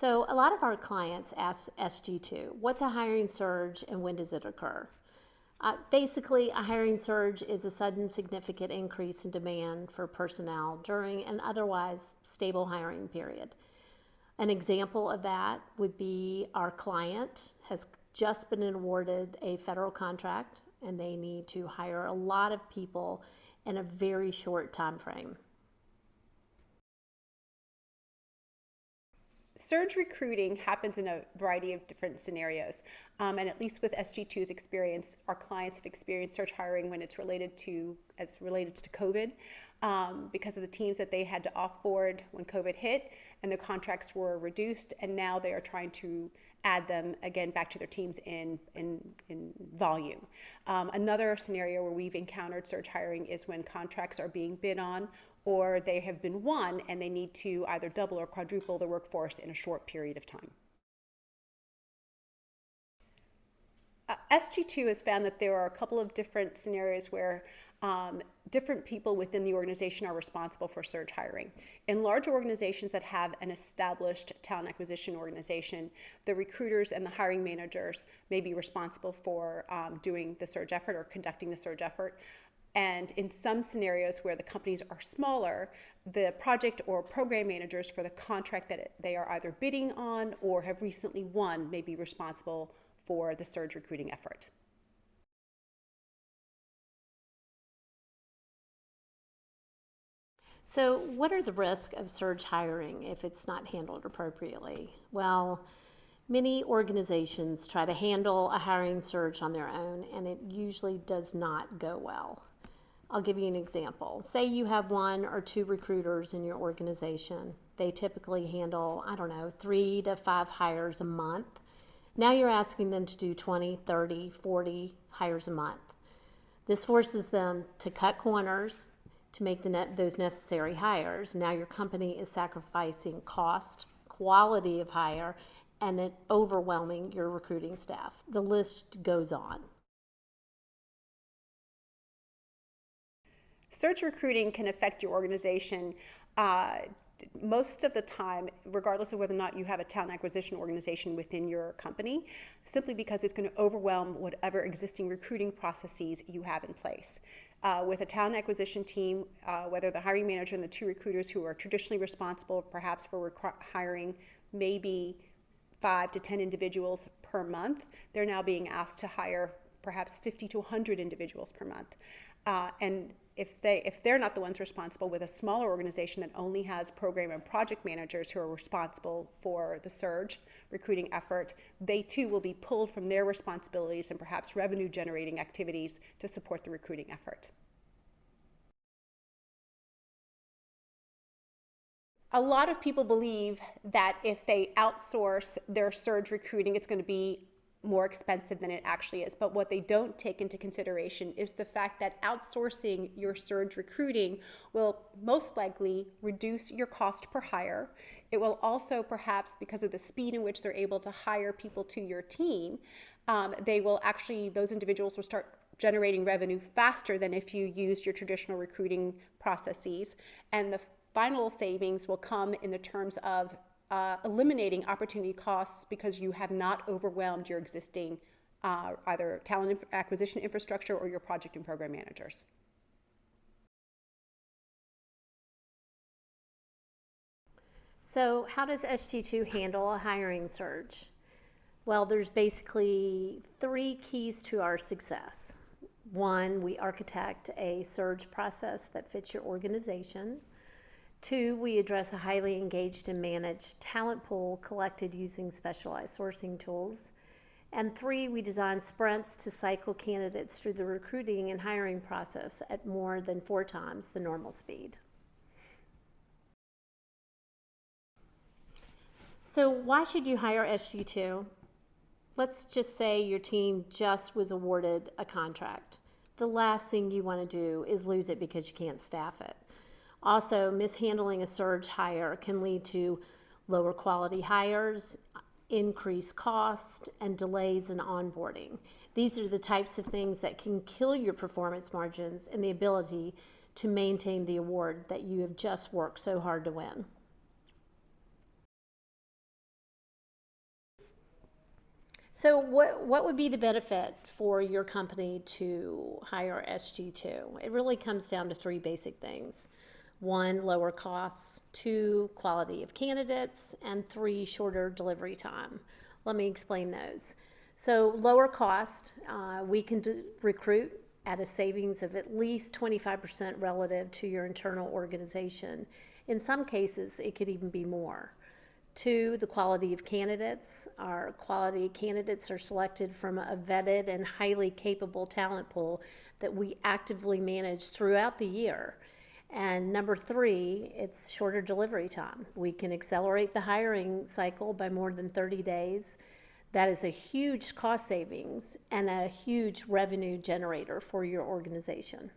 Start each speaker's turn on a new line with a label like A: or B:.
A: So a lot of our clients ask SG2, what's a hiring surge and when does it occur? Basically, a hiring surge is a sudden significant increase in demand for personnel during an otherwise stable hiring period. An example of that would be our client has just been awarded a federal contract and they need to hire a lot of people in a very short time frame.
B: Surge recruiting happens in a variety of different scenarios. And at least with SG2's experience, our clients have experienced surge hiring when it's related to COVID because of the teams that they had to offboard when COVID hit and their contracts were reduced. And now they are trying to add them again back to their teams in volume. Another scenario where we've encountered surge hiring is when contracts are being bid on or they have been won and they need to either double or quadruple the workforce in a short period of time. SG2 has found that there are a couple of different scenarios where different people within the organization are responsible for surge hiring. In large organizations that have an established talent acquisition organization, the recruiters and the hiring managers may be responsible for doing the surge effort or conducting the surge effort. And in some scenarios where the companies are smaller, the project or program managers for the contract that they are either bidding on or have recently won may be responsible for the surge recruiting effort.
A: So what are the risks of surge hiring if it's not handled appropriately? Well, many organizations try to handle a hiring surge on their own, and it usually does not go well. I'll give you an example. Say you have 1 or 2 recruiters in your organization. They typically handle, 3 to 5 hires a month. Now you're asking them to do 20, 30, 40 hires a month. This forces them to cut corners to make those necessary hires. Now your company is sacrificing cost, quality of hire, and it overwhelming your recruiting staff. The list goes on.
B: Surge recruiting can affect your organization most of the time, regardless of whether or not you have a talent acquisition organization within your company, simply because it's going to overwhelm whatever existing recruiting processes you have in place. With a talent acquisition team, whether the hiring manager and the 2 recruiters who are traditionally responsible perhaps for hiring maybe 5 to 10 individuals per month, they're now being asked to hire perhaps 50 to 100 individuals per month. And if they're not the ones responsible, with a smaller organization that only has program and project managers who are responsible for the surge recruiting effort, they too will be pulled from their responsibilities and perhaps revenue generating activities to support the recruiting effort. A lot of people believe that if they outsource their surge recruiting, it's going to be more expensive than it actually is. But what they don't take into consideration is the fact that outsourcing your surge recruiting will most likely reduce your cost per hire. It will also, perhaps because of the speed in which they're able to hire people to your team, those individuals will start generating revenue faster than if you used your traditional recruiting processes. And the final savings will come in the terms of eliminating opportunity costs because you have not overwhelmed your existing either talent acquisition infrastructure or your project and program managers.
A: So how does SG2 handle a hiring surge? Well, there's basically 3 keys to our success. 1, we architect a surge process that fits your organization. 2, we address a highly engaged and managed talent pool collected using specialized sourcing tools. And 3, we design sprints to cycle candidates through the recruiting and hiring process at more than 4 times the normal speed. So why should you hire SG2? Let's just say your team just was awarded a contract. The last thing you want to do is lose it because you can't staff it. Also, mishandling a surge hire can lead to lower quality hires, increased cost, and delays in onboarding. These are the types of things that can kill your performance margins and the ability to maintain the award that you have just worked so hard to win. So what would be the benefit for your company to hire SG2? It really comes down to three basic things. One, lower costs. Two, quality of candidates. And three, shorter delivery time. Let me explain those. So lower cost, we can recruit at a savings of at least 25% relative to your internal organization. In some cases, it could even be more. Two, the quality of candidates. Our quality candidates are selected from a vetted and highly capable talent pool that we actively manage throughout the year. And number three, it's shorter delivery time. We can accelerate the hiring cycle by more than 30 days. That is a huge cost savings and a huge revenue generator for your organization.